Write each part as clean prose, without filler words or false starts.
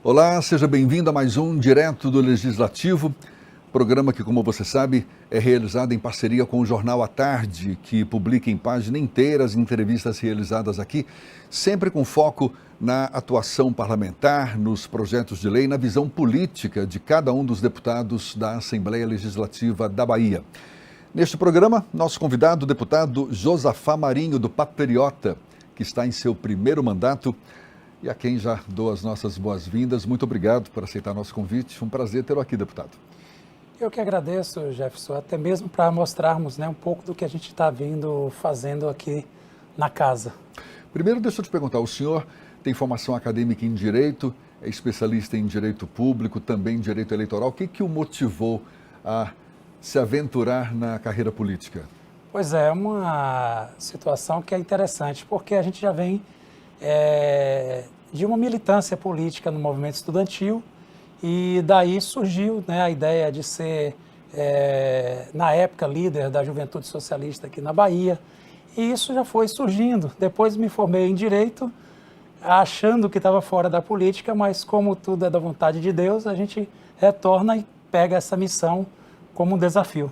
Olá, seja bem-vindo a mais um Direto do Legislativo, programa que, como você sabe, é realizado em parceria com o Jornal à Tarde, que publica em página inteira as entrevistas realizadas aqui, sempre com foco na atuação parlamentar, nos projetos de lei, na visão política de cada um dos deputados da Assembleia Legislativa da Bahia. Neste programa, nosso convidado, o deputado Josafá Marinho, do Patriota, que está em seu primeiro mandato, e a quem já dou as nossas boas-vindas. Muito obrigado por aceitar nosso convite. Um prazer tê-lo aqui, deputado. Eu que agradeço, Jefferson, até mesmo para mostrarmos um pouco do que a gente está vindo fazendo aqui na casa. Primeiro, deixa eu te perguntar, o senhor tem formação acadêmica em Direito, é especialista em Direito Público, também em Direito Eleitoral. O que o motivou a se aventurar na carreira política? Pois é uma situação que é interessante, porque a gente já vem de uma militância política no movimento estudantil e daí surgiu a ideia de ser, na época, líder da Juventude Socialista aqui na Bahia, e isso já foi surgindo. Depois me formei em Direito, achando que estava fora da política, mas como tudo é da vontade de Deus, a gente retorna e pega essa missão como um desafio.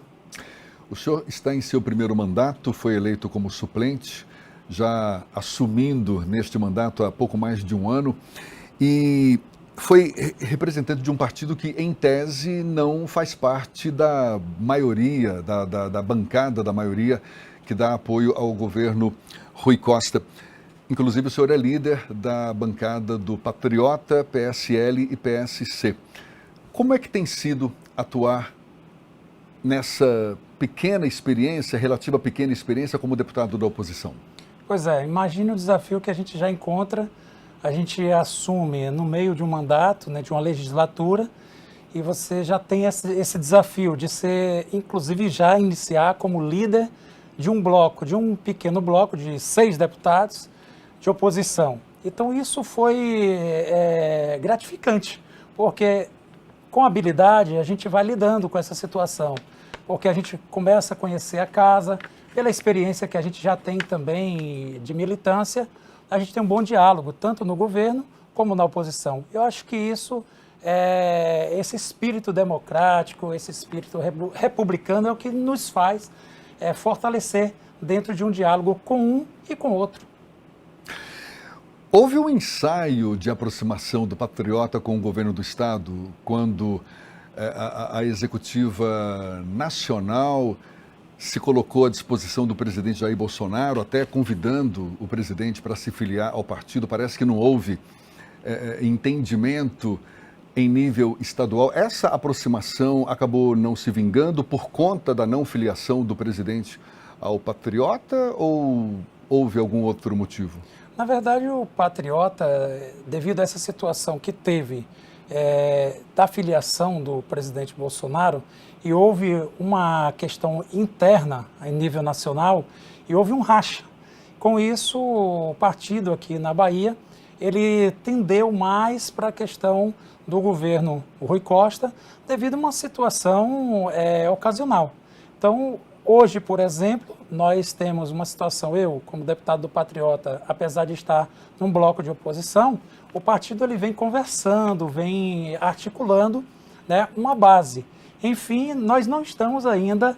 O senhor está em seu primeiro mandato, foi eleito como suplente, já assumindo neste mandato há pouco mais de um ano, e foi representante de um partido que, em tese, não faz parte da maioria, da bancada da maioria que dá apoio ao governo Rui Costa. Inclusive, o senhor é líder da bancada do Patriota, PSL e PSC. Como é que tem sido atuar nessa pequena experiência, relativa pequena experiência, como deputado da oposição? Pois é, imagine o desafio que a gente já encontra. A gente assume no meio de um mandato, de uma legislatura, e você já tem esse desafio de ser, inclusive, já iniciar como líder de um bloco, de um pequeno bloco de 6 deputados de oposição. Então isso foi gratificante, porque com habilidade a gente vai lidando com essa situação, porque a gente começa a conhecer a casa, pela experiência que a gente já tem também de militância, a gente tem um bom diálogo, tanto no governo como na oposição. Eu acho que isso, esse espírito democrático, esse espírito republicano é o que nos faz fortalecer dentro de um diálogo com um e com outro. Houve um ensaio de aproximação do Patriota com o governo do Estado, quando a executiva nacional se colocou à disposição do presidente Jair Bolsonaro, até convidando o presidente para se filiar ao partido. Parece que não houve entendimento em nível estadual. Essa aproximação acabou não se vingando por conta da não filiação do presidente ao Patriota, ou houve algum outro motivo? Na verdade, o Patriota, devido a essa situação que teve da filiação do presidente Bolsonaro, e houve uma questão interna em nível nacional, e houve um racha. Com isso, o partido aqui na Bahia, ele tendeu mais para a questão do governo Rui Costa, devido a uma situação ocasional. Então, hoje, por exemplo, nós temos uma situação, eu, como deputado do Patriota, apesar de estar num bloco de oposição, o partido ele vem conversando, vem articulando uma base. Enfim, nós não estamos ainda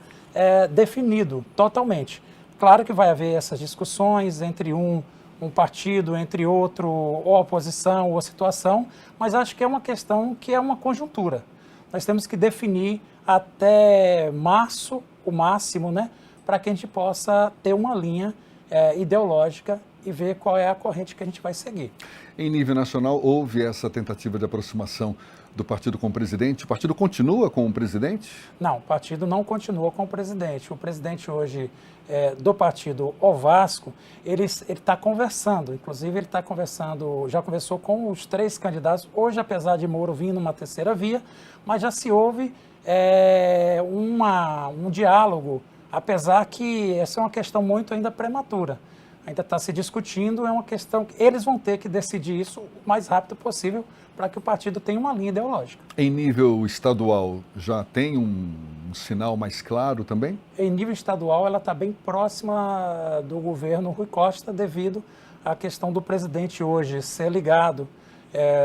definido totalmente. Claro que vai haver essas discussões entre um partido, entre outro, ou oposição, ou situação, mas acho que é uma questão que é uma conjuntura. Nós temos que definir até março, o máximo, para que a gente possa ter uma linha ideológica e ver qual é a corrente que a gente vai seguir. Em nível nacional, houve essa tentativa de aproximação do partido com o presidente. O partido continua com o presidente? Não, o partido não continua com o presidente. O presidente hoje do partido, o Vasco, ele está conversando. Inclusive, ele está conversando, já conversou com os 3 candidatos. Hoje, apesar de Moro vir numa terceira via, mas já se houve um diálogo, apesar que essa é uma questão muito ainda prematura. Ainda está se discutindo, é uma questão que eles vão ter que decidir isso o mais rápido possível para que o partido tenha uma linha ideológica. Em nível estadual, já tem um sinal mais claro também? Em nível estadual, ela está bem próxima do governo Rui Costa, devido à questão do presidente hoje ser ligado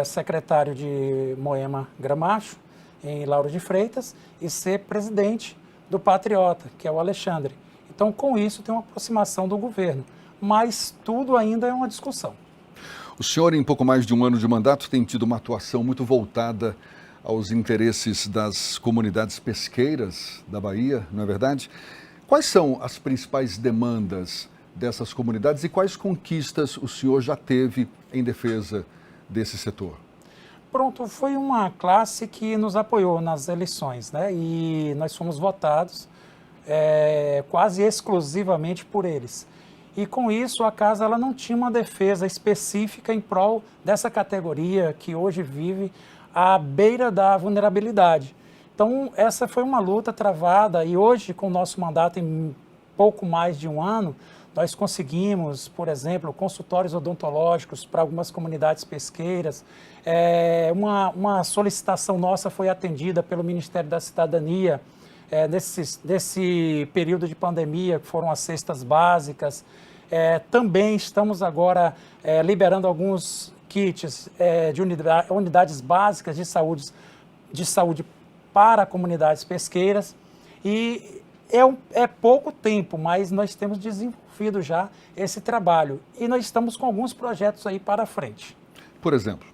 secretário de Moema Gramacho, em Lauro de Freitas, e ser presidente do Patriota, que é o Alexandre. Então, com isso, tem uma aproximação do governo, mas tudo ainda é uma discussão. O senhor, em pouco mais de um ano de mandato, tem tido uma atuação muito voltada aos interesses das comunidades pesqueiras da Bahia, não é verdade? Quais são as principais demandas dessas comunidades e quais conquistas o senhor já teve em defesa desse setor? Pronto, foi uma classe que nos apoiou nas eleições, né? E nós fomos votados quase exclusivamente por eles. E com isso a casa ela não tinha uma defesa específica em prol dessa categoria que hoje vive à beira da vulnerabilidade. Então essa foi uma luta travada e hoje com o nosso mandato em pouco mais de um ano, nós conseguimos, por exemplo, consultórios odontológicos para algumas comunidades pesqueiras. Uma solicitação nossa foi atendida pelo Ministério da Cidadania nesse período de pandemia, que foram as cestas básicas. Também estamos agora liberando alguns kits de unidades básicas de saúde para comunidades pesqueiras. E é pouco tempo, mas nós temos desenvolvido já esse trabalho. E nós estamos com alguns projetos aí para frente. Por exemplo?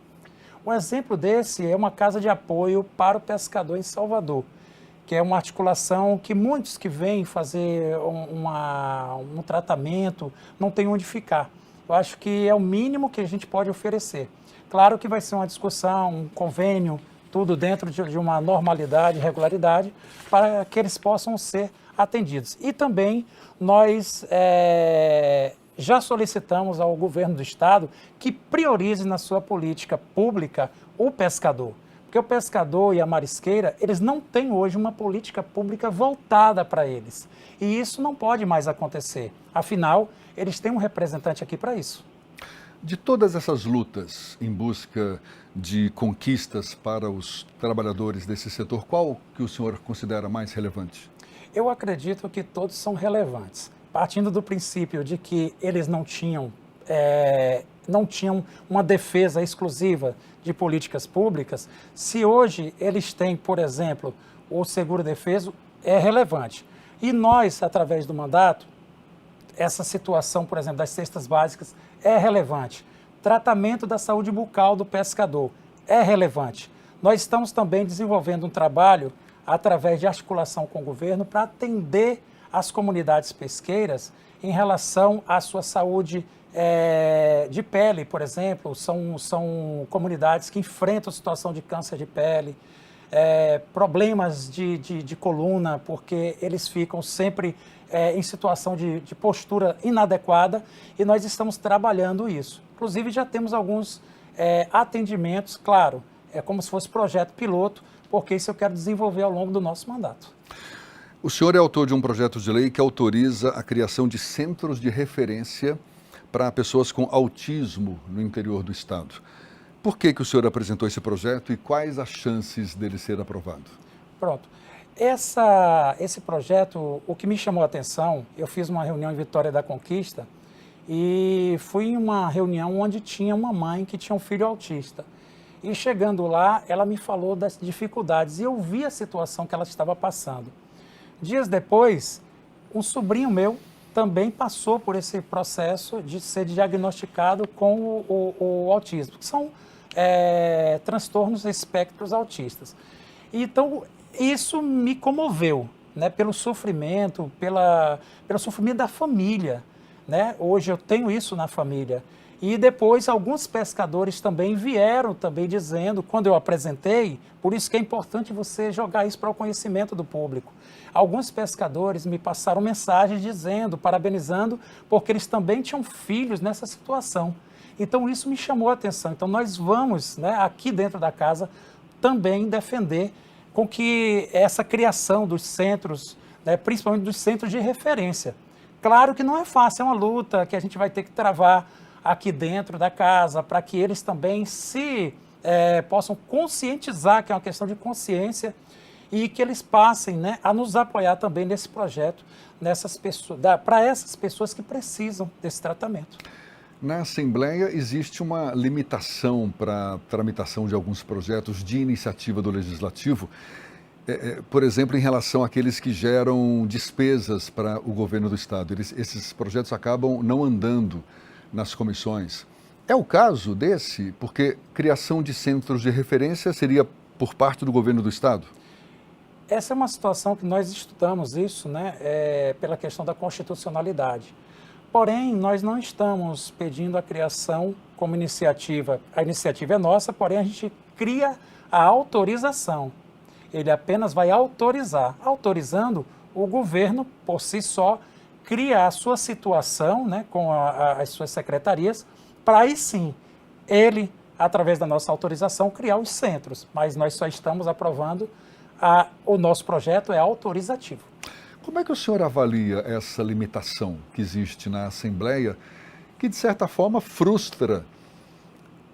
Um exemplo desse é uma casa de apoio para o pescador em Salvador, que é uma articulação que muitos que vêm fazer um tratamento não têm onde ficar. Eu acho que é o mínimo que a gente pode oferecer. Claro que vai ser uma discussão, um convênio, tudo dentro de uma normalidade, regularidade, para que eles possam ser atendidos. E também nós já solicitamos ao governo do estado que priorize na sua política pública o pescador. Porque o pescador e a marisqueira, eles não têm hoje uma política pública voltada para eles. E isso não pode mais acontecer. Afinal, eles têm um representante aqui para isso. De todas essas lutas em busca de conquistas para os trabalhadores desse setor, qual que o senhor considera mais relevante? Eu acredito que todos são relevantes. Partindo do princípio de que eles não tinham uma defesa exclusiva de políticas públicas, se hoje eles têm, por exemplo, o seguro-defeso, é relevante. E nós, através do mandato, essa situação, por exemplo, das cestas básicas é relevante. Tratamento da saúde bucal do pescador é relevante. Nós estamos também desenvolvendo um trabalho através de articulação com o governo para atender as comunidades pesqueiras em relação à sua saúde de pele, por exemplo. São comunidades que enfrentam situação de câncer de pele, problemas de coluna, porque eles ficam sempre em situação de postura inadequada e nós estamos trabalhando isso. Inclusive já temos alguns atendimentos, claro, é como se fosse projeto piloto, porque isso eu quero desenvolver ao longo do nosso mandato. O senhor é autor de um projeto de lei que autoriza a criação de centros de referência para pessoas com autismo no interior do estado. Por que o senhor apresentou esse projeto e quais as chances dele ser aprovado? Pronto. Esse projeto, o que me chamou a atenção, eu fiz uma reunião em Vitória da Conquista e fui em uma reunião onde tinha uma mãe que tinha um filho autista. E chegando lá, ela me falou das dificuldades e eu vi a situação que ela estava passando. Dias depois, um sobrinho meu também passou por esse processo de ser diagnosticado com o autismo, que são transtornos espectros autistas. Então, isso me comoveu, né, pelo sofrimento, pelo sofrimento da família, né? Hoje eu tenho isso na família. E depois alguns pescadores também vieram também dizendo, quando eu apresentei, por isso que é importante você jogar isso para o conhecimento do público. Alguns pescadores me passaram mensagens dizendo, parabenizando, porque eles também tinham filhos nessa situação. Então isso me chamou a atenção. Então nós vamos, né, aqui dentro da casa, também defender com que essa criação dos centros, né, principalmente dos centros de referência. Claro que não é fácil, é uma luta que a gente vai ter que travar aqui dentro da casa, para que eles também possam conscientizar, que é uma questão de consciência, e que eles passem, né, a nos apoiar também nesse projeto, para essas pessoas que precisam desse tratamento. Na Assembleia existe uma limitação para a tramitação de alguns projetos de iniciativa do Legislativo, por exemplo, em relação àqueles que geram despesas para o governo do Estado. Esses projetos acabam não andando nas comissões. É o caso desse, porque criação de centros de referência seria por parte do governo do Estado? Essa é uma situação que nós estudamos isso, né, pela questão da constitucionalidade. Porém, nós não estamos pedindo a criação como iniciativa. A iniciativa é nossa, porém a gente cria a autorização. Ele apenas vai autorizar. Autorizando, o governo, por si só, cria a sua situação, né, com as suas secretarias, para aí sim, ele, através da nossa autorização, criar os centros. Mas nós só estamos aprovando, o nosso projeto é autorizativo. Como é que o senhor avalia essa limitação que existe na Assembleia, que de certa forma frustra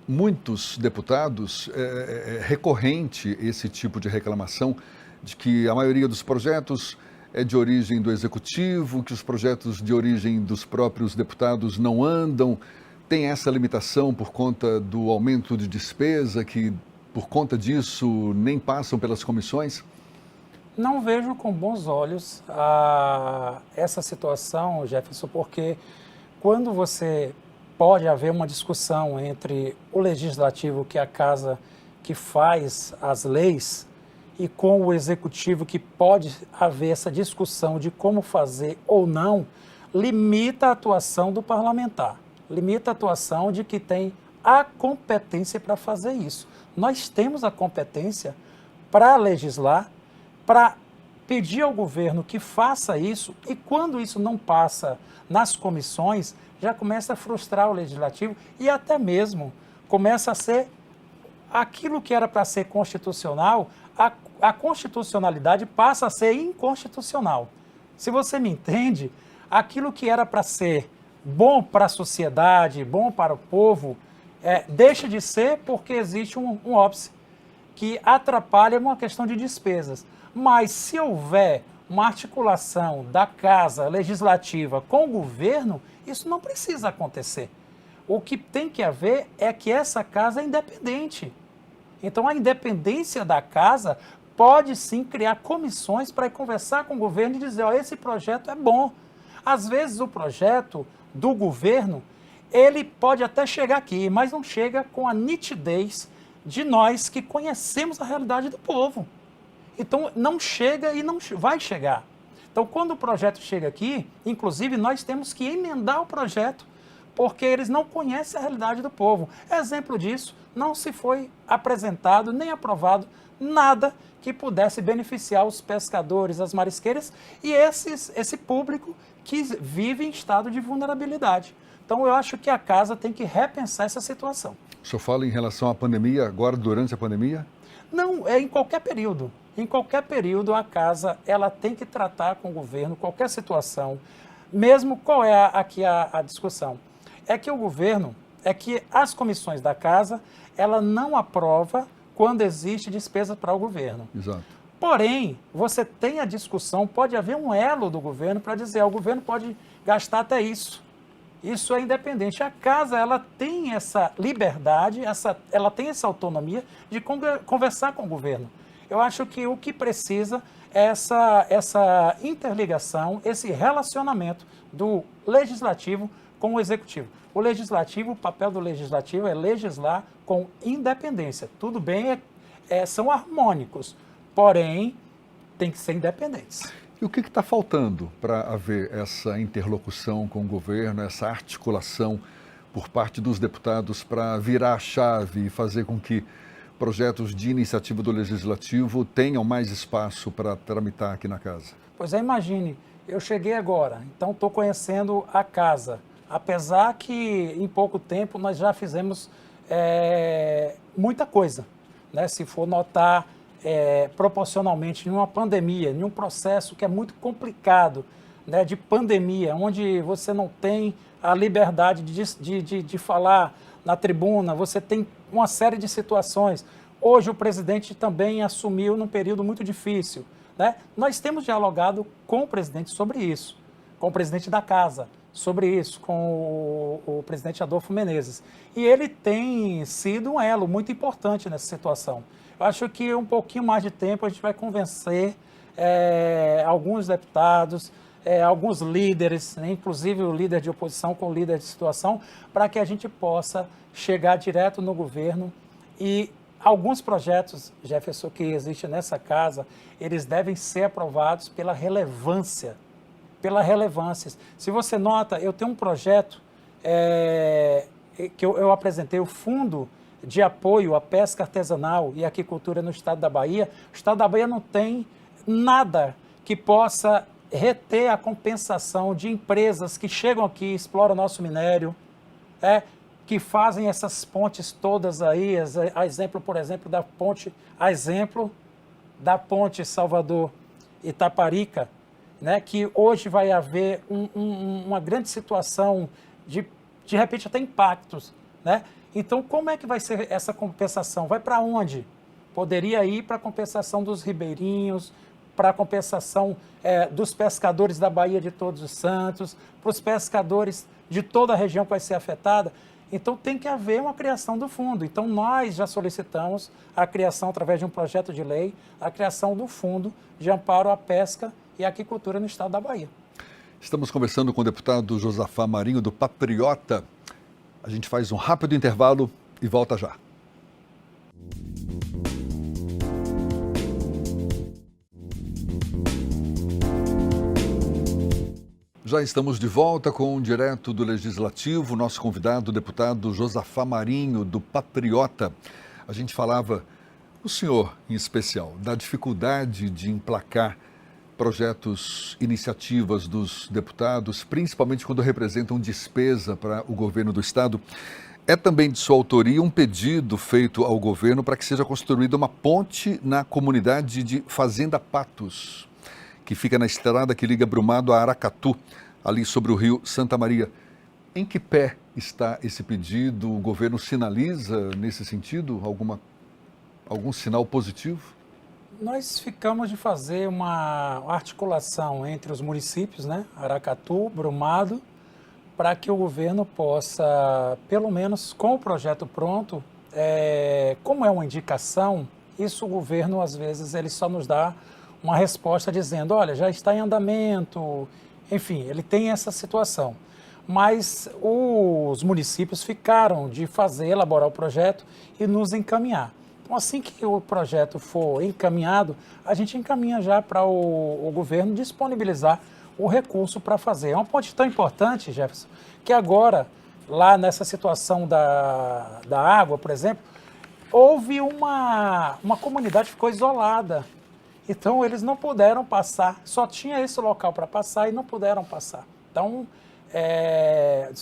muitos deputados? É recorrente esse tipo de reclamação de que a maioria dos projetos é de origem do Executivo, que os projetos de origem dos próprios deputados não andam, tem essa limitação por conta do aumento de despesa, que por conta disso nem passam pelas comissões? Não vejo com bons olhos essa situação, Jefferson, porque quando você pode haver uma discussão entre o legislativo, que é a casa que faz as leis, e com o executivo, que pode haver essa discussão de como fazer ou não, limita a atuação do parlamentar, limita a atuação de que tem a competência para fazer isso. Nós temos a competência para legislar, para pedir ao governo que faça isso, e quando isso não passa nas comissões, já começa a frustrar o legislativo e até mesmo começa a ser aquilo que era para ser constitucional, a constitucionalidade passa a ser inconstitucional. Se você me entende, aquilo que era para ser bom para a sociedade, bom para o povo, deixa de ser porque existe um óbice que atrapalha uma questão de despesas. Mas se houver uma articulação da Casa Legislativa com o governo, isso não precisa acontecer. O que tem que haver é que essa casa é independente. Então, a independência da casa pode sim criar comissões para ir conversar com o governo e dizer, ó, esse projeto é bom. Às vezes o projeto do governo, ele pode até chegar aqui, mas não chega com a nitidez de nós que conhecemos a realidade do povo. Então, não chega e não vai chegar. Então, quando o projeto chega aqui, inclusive, nós temos que emendar o projeto, porque eles não conhecem a realidade do povo. Exemplo disso, não se foi apresentado nem aprovado nada que pudesse beneficiar os pescadores, as marisqueiras e esse público que vive em estado de vulnerabilidade. Então, eu acho que a casa tem que repensar essa situação. O senhor fala em relação à pandemia, agora durante a pandemia? Não, é em qualquer período. Em qualquer período, a casa ela tem que tratar com o governo qualquer situação, mesmo qual é aqui a discussão. É que o governo, é que as comissões da casa, ela não aprova quando existe despesa para o governo. Exato. Porém, você tem a discussão, pode haver um elo do governo para dizer, o governo pode gastar até isso. Isso é independente. A casa, ela tem essa liberdade, ela tem essa autonomia de conversar com o governo. Eu acho que o que precisa é essa interligação, esse relacionamento do legislativo com o executivo. O legislativo, o papel do legislativo é legislar com independência. Tudo bem, são harmônicos, porém, tem que ser independentes. E o que está faltando para haver essa interlocução com o governo, essa articulação por parte dos deputados para virar a chave e fazer com que projetos de iniciativa do Legislativo tenham mais espaço para tramitar aqui na casa? Pois é, imagine, eu cheguei agora, então estou conhecendo a casa, apesar que em pouco tempo nós já fizemos muita coisa, né? Se for notar, proporcionalmente em uma pandemia, em um processo que é muito complicado, né, de pandemia, onde você não tem a liberdade de falar na tribuna, você tem uma série de situações. Hoje o presidente também assumiu num período muito difícil, né? Nós temos dialogado com o presidente sobre isso, com o presidente da casa, sobre isso com o presidente Adolfo Menezes. E ele tem sido um elo muito importante nessa situação. Eu acho que um pouquinho mais de tempo a gente vai convencer alguns deputados, alguns líderes, né, inclusive o líder de oposição com o líder de situação, para que a gente possa chegar direto no governo. E alguns projetos, Jefferson, que existem nessa casa, eles devem ser aprovados pela relevância. Se você nota, eu tenho um projeto que eu apresentei, o Fundo de Apoio à Pesca Artesanal e Aquicultura no Estado da Bahia. O Estado da Bahia não tem nada que possa reter a compensação de empresas que chegam aqui, exploram nosso minério, que fazem essas pontes todas aí, a exemplo, por exemplo, da ponte Salvador-Itaparica, né, que hoje vai haver uma grande situação de repente até impactos, né? Então, como é que vai ser essa compensação? Vai para onde? Poderia ir para a compensação dos ribeirinhos, para a compensação dos pescadores da Baía de Todos os Santos, para os pescadores de toda a região que vai ser afetada. Então, tem que haver uma criação do fundo. Então, nós já solicitamos a criação, através de um projeto de lei, a criação do Fundo de Amparo à Pesca e Aquicultura no Estado da Bahia. Estamos conversando com o deputado Josafá Marinho, do Patriota. A gente faz um rápido intervalo e volta já. Já estamos de volta com Direto do Legislativo, nosso convidado, o deputado Josafá Marinho, do Patriota. A gente falava, o senhor em especial, da dificuldade de emplacar projetos, iniciativas dos deputados, principalmente quando representam despesa para o governo do Estado. É também de sua autoria um pedido feito ao governo para que seja construída uma ponte na comunidade de Fazenda Patos, que fica na estrada que liga Brumado a Aracatu, ali sobre o rio Santa Maria. Em que pé está esse pedido? O governo sinaliza nesse sentido algum sinal positivo? Nós ficamos de fazer uma articulação entre os municípios, né, Aracatu, Brumado, para que o governo possa, pelo menos com o projeto pronto, como é uma indicação, isso o governo, às vezes, ele só nos dá uma resposta dizendo, olha, já está em andamento, enfim, ele tem essa situação. Mas os municípios ficaram de elaborar o projeto e nos encaminhar. Então, assim que o projeto for encaminhado, a gente encaminha já para o governo disponibilizar o recurso para fazer. É uma ponte tão importante, Jefferson, que agora, lá nessa situação da água, por exemplo, houve uma comunidade que ficou isolada. Então, eles não puderam passar, só tinha esse local para passar e não puderam passar. Então,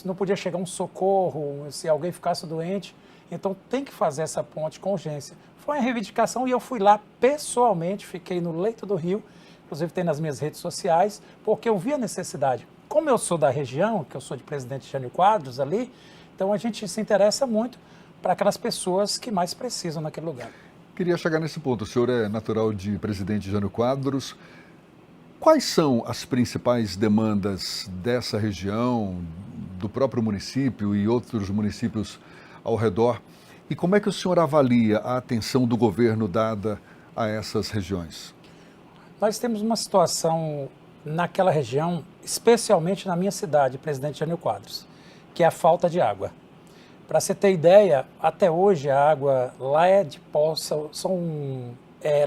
não podia chegar um socorro se alguém ficasse doente. Então, tem que fazer essa ponte com urgência. Foi uma reivindicação e eu fui lá pessoalmente, fiquei no leito do rio, inclusive tem nas minhas redes sociais, porque eu vi a necessidade. Como eu sou da região, que eu sou de Presidente Jânio Quadros ali, então a gente se interessa muito para aquelas pessoas que mais precisam naquele lugar. Queria chegar nesse ponto. O senhor é natural de Presidente Jânio Quadros. Quais são as principais demandas dessa região, do próprio município e outros municípios ao redor? E como é que o senhor avalia a atenção do governo dada a essas regiões? Nós temos uma situação naquela região, especialmente na minha cidade, Presidente Jânio Quadros, que é a falta de água. Para você ter ideia, até hoje a água lá é de poços, são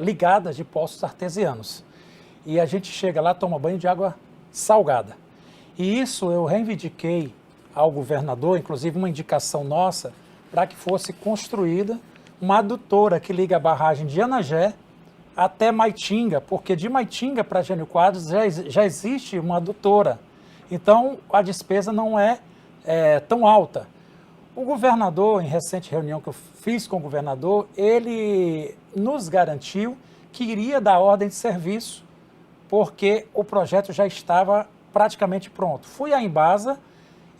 ligadas de poços artesianos. E a gente chega lá, toma banho de água salgada. E isso eu reivindiquei ao governador, inclusive uma indicação nossa, para que fosse construída uma adutora que liga a barragem de Anagé até Maitinga, porque de Maitinga para Jânio Quadros já existe uma adutora. Então, a despesa não é tão alta. O governador, em recente reunião que eu fiz com o governador, ele nos garantiu que iria dar ordem de serviço, porque o projeto já estava praticamente pronto. Fui à Embasa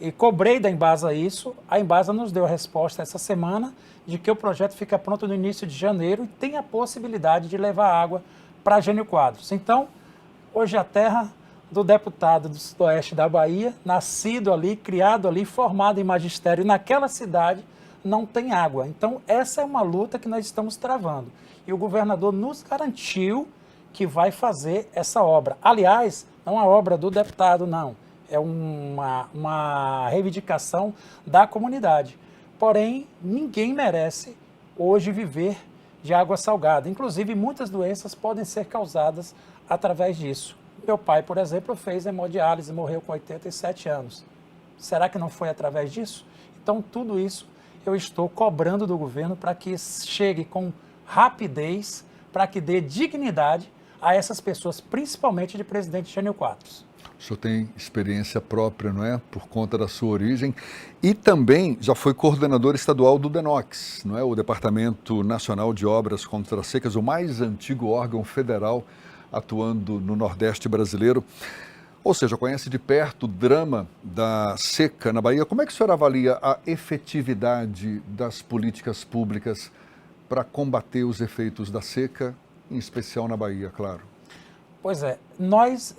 e cobrei da Embasa isso. A Embasa nos deu a resposta essa semana de que o projeto fica pronto no início de janeiro e tem a possibilidade de levar água para Jânio Quadros. Então, hoje a terra do deputado do Sudoeste da Bahia, nascido ali, criado ali, formado em magistério naquela cidade, não tem água. Então, essa é uma luta que nós estamos travando. E o governador nos garantiu que vai fazer essa obra. Aliás, não é uma obra do deputado, não. É uma reivindicação da comunidade. Porém, ninguém merece hoje viver de água salgada. Inclusive, muitas doenças podem ser causadas através disso. Meu pai, por exemplo, fez hemodiálise e morreu com 87 anos. Será que não foi através disso? Então, tudo isso eu estou cobrando do governo para que chegue com rapidez, para que dê dignidade a essas pessoas, principalmente de Presidente Jânio Quadros. O senhor tem experiência própria, não é? Por conta da sua origem. E também já foi coordenador estadual do DENOX, não é? O Departamento Nacional de Obras contra as Secas, o mais antigo órgão federal atuando no Nordeste brasileiro. Ou seja, conhece de perto o drama da seca na Bahia. Como é que o senhor avalia a efetividade das políticas públicas para combater os efeitos da seca, em especial na Bahia, claro? Pois é,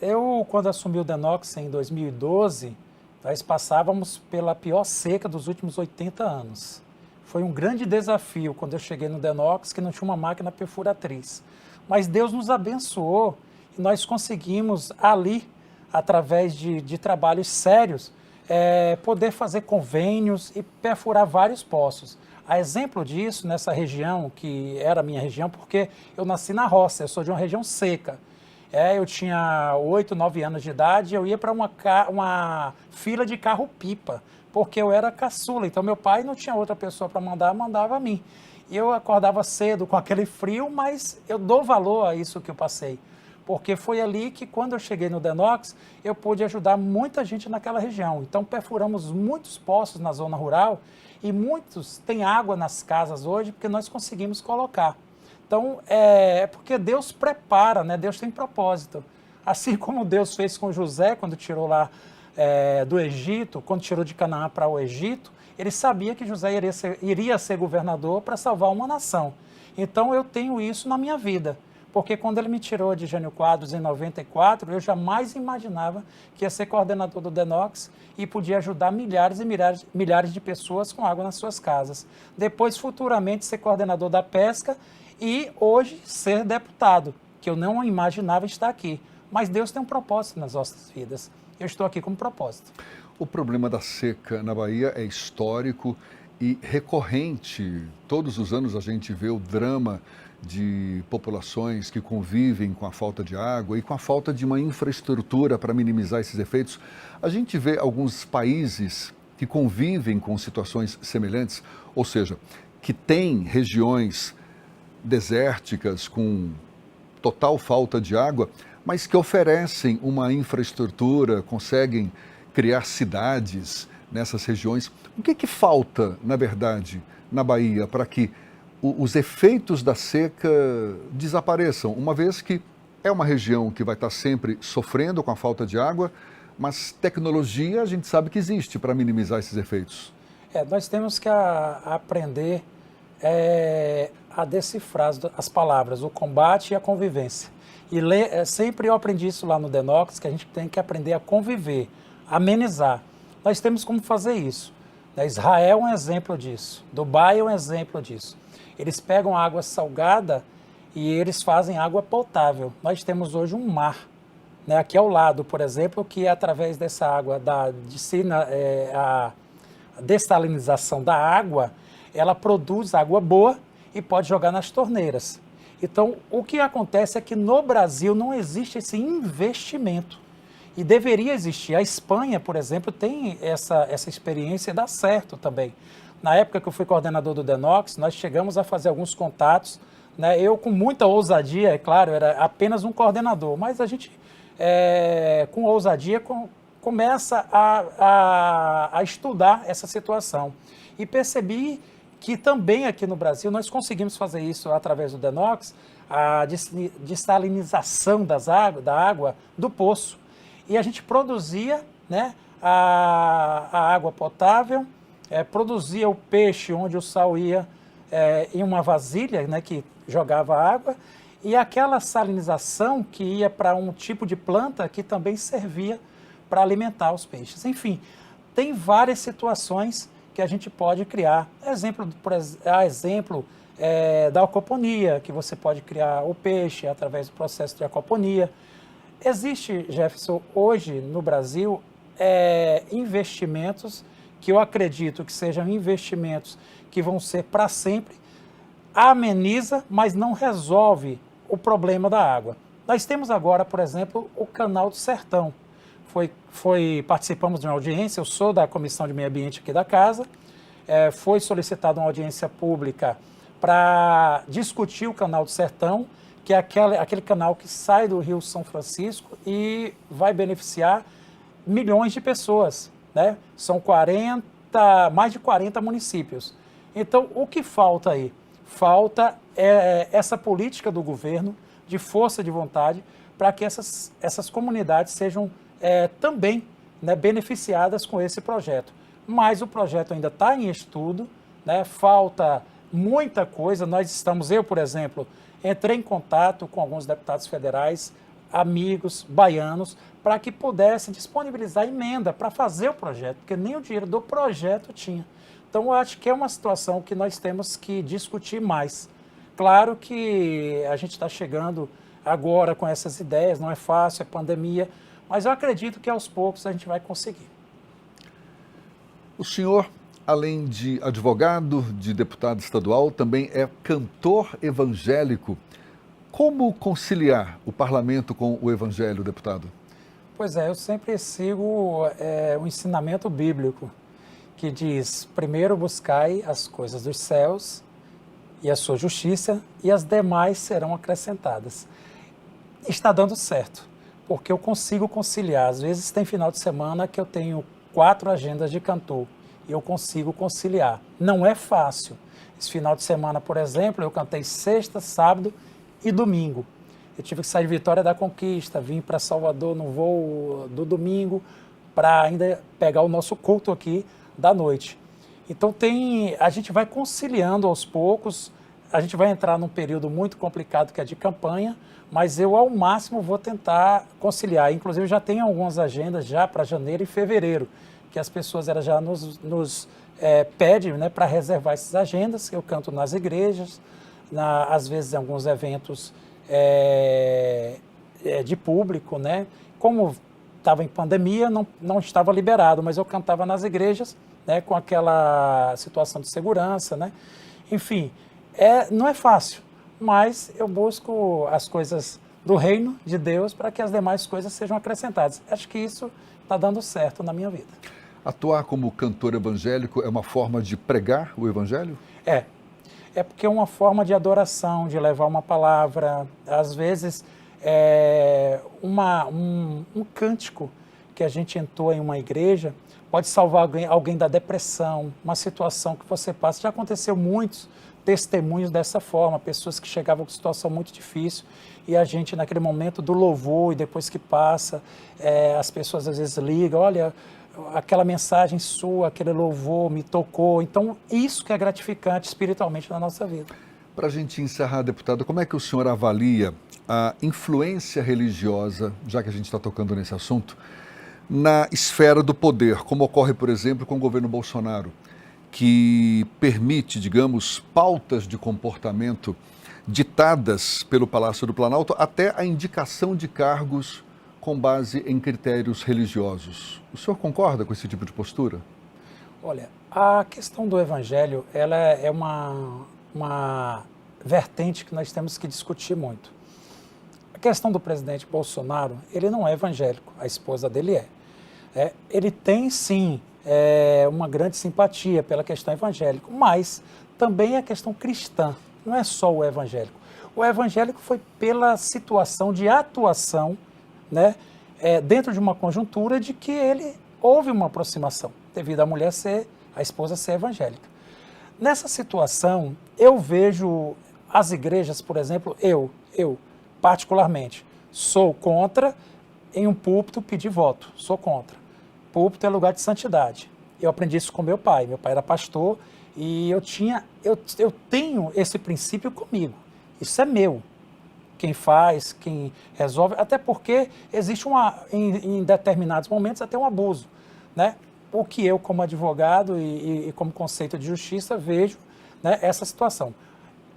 eu quando assumi o DENOX em 2012, nós passávamos pela pior seca dos últimos 80 anos. Foi um grande desafio quando eu cheguei no DENOX, que não tinha uma máquina perfuratriz. Mas Deus nos abençoou e nós conseguimos ali, através de trabalhos sérios, poder fazer convênios e perfurar vários poços. A exemplo disso, nessa região, que era a minha região, porque eu nasci na roça, eu sou de uma região seca. Eu tinha 8, 9 anos de idade, eu ia para uma fila de carro-pipa, porque eu era caçula, então meu pai não tinha outra pessoa para mandar, mandava a mim. E eu acordava cedo com aquele frio, mas eu dou valor a isso que eu passei, porque foi ali que, quando eu cheguei no DENOX, eu pude ajudar muita gente naquela região. Então, perfuramos muitos poços na zona rural e muitos têm água nas casas hoje, porque nós conseguimos colocar. Então, é porque Deus prepara, né? Deus tem propósito. Assim como Deus fez com José, quando tirou lá do Egito, quando tirou de Canaã para o Egito, ele sabia que José iria ser governador para salvar uma nação. Então, eu tenho isso na minha vida. Porque quando ele me tirou de Jânio Quadros em 94, eu jamais imaginava que ia ser coordenador do DENOX e podia ajudar milhares e milhares de pessoas com água nas suas casas. Depois, futuramente, ser coordenador da pesca e hoje ser deputado, que eu não imaginava estar aqui. Mas Deus tem um propósito nas nossas vidas. Eu estou aqui com propósito. O problema da seca na Bahia é histórico e recorrente. Todos os anos a gente vê o drama de populações que convivem com a falta de água e com a falta de uma infraestrutura para minimizar esses efeitos. A gente vê alguns países que convivem com situações semelhantes, ou seja, que têm regiões desérticas com total falta de água, mas que oferecem uma infraestrutura, conseguem criar cidades nessas regiões. O que falta, na verdade, na Bahia para que os efeitos da seca desapareçam, uma vez que é uma região que vai estar sempre sofrendo com a falta de água, mas tecnologia a gente sabe que existe para minimizar esses efeitos? Nós temos que aprender a decifrar as palavras, o combate e a convivência. E sempre eu aprendi isso lá no DENOX, que a gente tem que aprender a conviver, amenizar. Nós temos como fazer isso. Israel é um exemplo disso, Dubai é um exemplo disso. Eles pegam água salgada e eles fazem água potável. Nós temos hoje um mar, né, aqui ao lado, por exemplo, que através dessa água, a dessalinização da água, ela produz água boa e pode jogar nas torneiras. Então, o que acontece é que no Brasil não existe esse investimento. E deveria existir. A Espanha, por exemplo, tem essa experiência e dá certo também. Na época que eu fui coordenador do DENOX, nós chegamos a fazer alguns contatos, né? Eu, com muita ousadia, é claro, era apenas um coordenador, mas a gente, com ousadia, começa a estudar essa situação. E percebi que também aqui no Brasil nós conseguimos fazer isso através do DENOX, a dessalinização da água do poço. E a gente produzia, né, a água potável, produzia o peixe onde o sal ia em uma vasilha, né, que jogava água, e aquela salinização que ia para um tipo de planta que também servia para alimentar os peixes. Enfim, tem várias situações que a gente pode criar. Exemplo da aquaponia, que você pode criar o peixe através do processo de aquaponia. Existe, Jefferson, hoje no Brasil, investimentos que eu acredito que sejam investimentos que vão ser para sempre, ameniza, mas não resolve o problema da água. Nós temos agora, por exemplo, o Canal do Sertão. Participamos de uma audiência, eu sou da Comissão de Meio Ambiente aqui da casa, foi solicitada uma audiência pública para discutir o Canal do Sertão, que é aquele canal que sai do Rio São Francisco e vai beneficiar milhões de pessoas, né? São mais de 40 municípios. Então, o que falta aí? Falta essa política do governo de força de vontade para que essas comunidades sejam também, né, beneficiadas com esse projeto. Mas o projeto ainda está em estudo, né? Falta muita coisa. Eu, por exemplo, entrei em contato com alguns deputados federais, amigos baianos, para que pudessem disponibilizar emenda para fazer o projeto, porque nem o dinheiro do projeto tinha. Então, eu acho que é uma situação que nós temos que discutir mais. Claro que a gente está chegando agora com essas ideias, não é fácil, é pandemia, mas eu acredito que aos poucos a gente vai conseguir. O senhor, além de advogado, de deputado estadual, também é cantor evangélico. Como conciliar o parlamento com o evangelho, deputado? Pois é, eu sempre sigo o ensinamento bíblico, que diz: primeiro buscai as coisas dos céus e a sua justiça, e as demais serão acrescentadas. Está dando certo, porque eu consigo conciliar. Às vezes tem final de semana que eu tenho 4 agendas de cantor, e eu consigo conciliar. Não é fácil. Esse final de semana, por exemplo, eu cantei sexta, sábado e domingo. Eu tive que sair de Vitória da Conquista, vim para Salvador no voo do domingo, para ainda pegar o nosso culto aqui da noite. Então a gente vai conciliando aos poucos. A gente vai entrar num período muito complicado, que é de campanha, mas eu ao máximo vou tentar conciliar. Inclusive já tenho algumas agendas já para janeiro e fevereiro, que as pessoas já nos pedem, né, para reservar essas agendas. Eu canto nas igrejas, às vezes em alguns eventos de público, né? Como estava em pandemia, não estava liberado, mas eu cantava nas igrejas, né, com aquela situação de segurança, né? Enfim, não é fácil, mas eu busco as coisas do reino de Deus para que as demais coisas sejam acrescentadas. Acho que isso está dando certo na minha vida. Atuar como cantor evangélico é uma forma de pregar o evangelho? É porque é uma forma de adoração, de levar uma palavra. Às vezes, um cântico que a gente entoa em uma igreja pode salvar alguém da depressão, uma situação que você passa. Já aconteceu muitos testemunhos dessa forma, pessoas que chegavam com situação muito difícil e a gente, naquele momento do louvor, e depois que passa, as pessoas às vezes ligam: olha, aquela mensagem sua, aquele louvor me tocou. Então, isso que é gratificante espiritualmente na nossa vida. Para a gente encerrar, deputado, como é que o senhor avalia a influência religiosa, já que a gente está tocando nesse assunto, na esfera do poder, como ocorre, por exemplo, com o governo Bolsonaro, que permite, digamos, pautas de comportamento ditadas pelo Palácio do Planalto, até a indicação de cargos com base em critérios religiosos. O senhor concorda com esse tipo de postura? Olha, a questão do evangelho, ela é uma vertente que nós temos que discutir muito. A questão do presidente Bolsonaro, ele não é evangélico, a esposa dele é. Ele tem, sim, uma grande simpatia pela questão evangélica, mas também a questão cristã, não é só o evangélico. O evangélico foi pela situação de atuação, né, dentro de uma conjuntura de que houve uma aproximação, devido a esposa ser evangélica. Nessa situação, eu vejo as igrejas, por exemplo, eu particularmente, sou contra em um púlpito pedir voto, sou contra. Púlpito é lugar de santidade. Eu aprendi isso com meu pai era pastor e eu tenho esse princípio comigo, isso é meu. quem faz, quem resolve, até porque existe em determinados momentos até um abuso, né? O que eu, como advogado e como conceito de justiça, vejo, né, essa situação.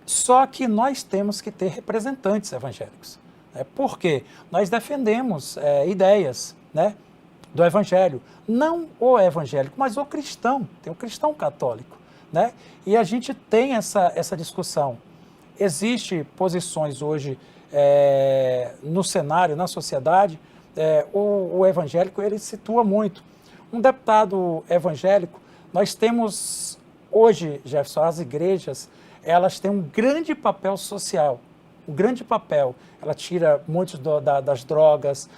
Só que nós temos que ter representantes evangélicos. Né? Porque nós defendemos ideias, né, do evangelho. Não o evangélico, mas o cristão. Tem o cristão católico. Né? E a gente tem essa discussão. Existem posições hoje no cenário, na sociedade, o evangélico ele situa muito. Um deputado evangélico, nós temos hoje, Jefferson, as igrejas, elas têm um grande papel social, um grande papel. Ela tira muitos das drogas,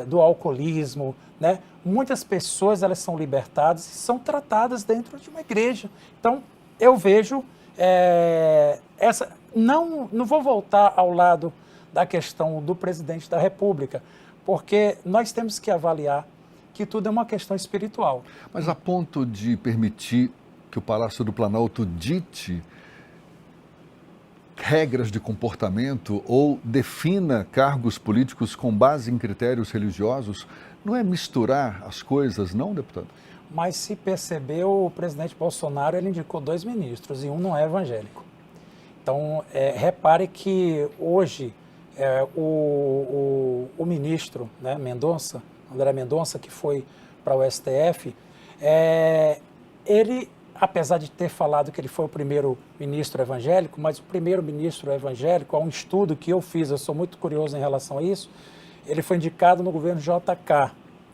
do alcoolismo, né? Muitas pessoas elas são libertadas e são tratadas dentro de uma igreja. Então, eu vejo não vou voltar ao lado da questão do presidente da República, porque nós temos que avaliar que tudo é uma questão espiritual. Mas a ponto de permitir que o Palácio do Planalto dite regras de comportamento ou defina cargos políticos com base em critérios religiosos, não é misturar as coisas, não, deputado? Mas se percebeu, o presidente Bolsonaro ele indicou 2 ministros e um não é evangélico. Então, repare que hoje o ministro, né, Mendonça, André Mendonça, que foi para o STF, ele, apesar de ter falado que ele foi o primeiro ministro evangélico, mas o primeiro ministro evangélico, há um estudo que eu fiz, eu sou muito curioso em relação a isso, ele foi indicado no governo JK.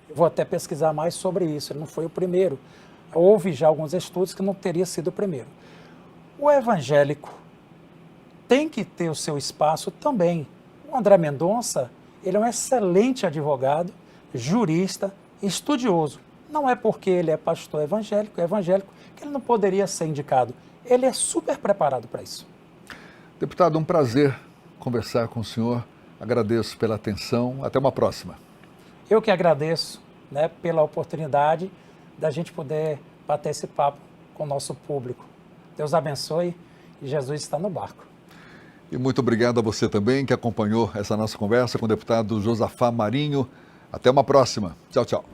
Eu vou até pesquisar mais sobre isso, ele não foi o primeiro. Houve já alguns estudos que não teria sido o primeiro. O evangélico tem que ter o seu espaço também. O André Mendonça, ele é um excelente advogado, jurista, estudioso. Não é porque ele é pastor evangélico, que ele não poderia ser indicado. Ele é super preparado para isso. Deputado, um prazer conversar com o senhor. Agradeço pela atenção. Até uma próxima. Eu que agradeço, né, pela oportunidade da gente poder bater esse papo com o nosso público. Deus abençoe e Jesus está no barco. E muito obrigado a você também que acompanhou essa nossa conversa com o deputado Josafá Marinho. Até uma próxima. Tchau, tchau.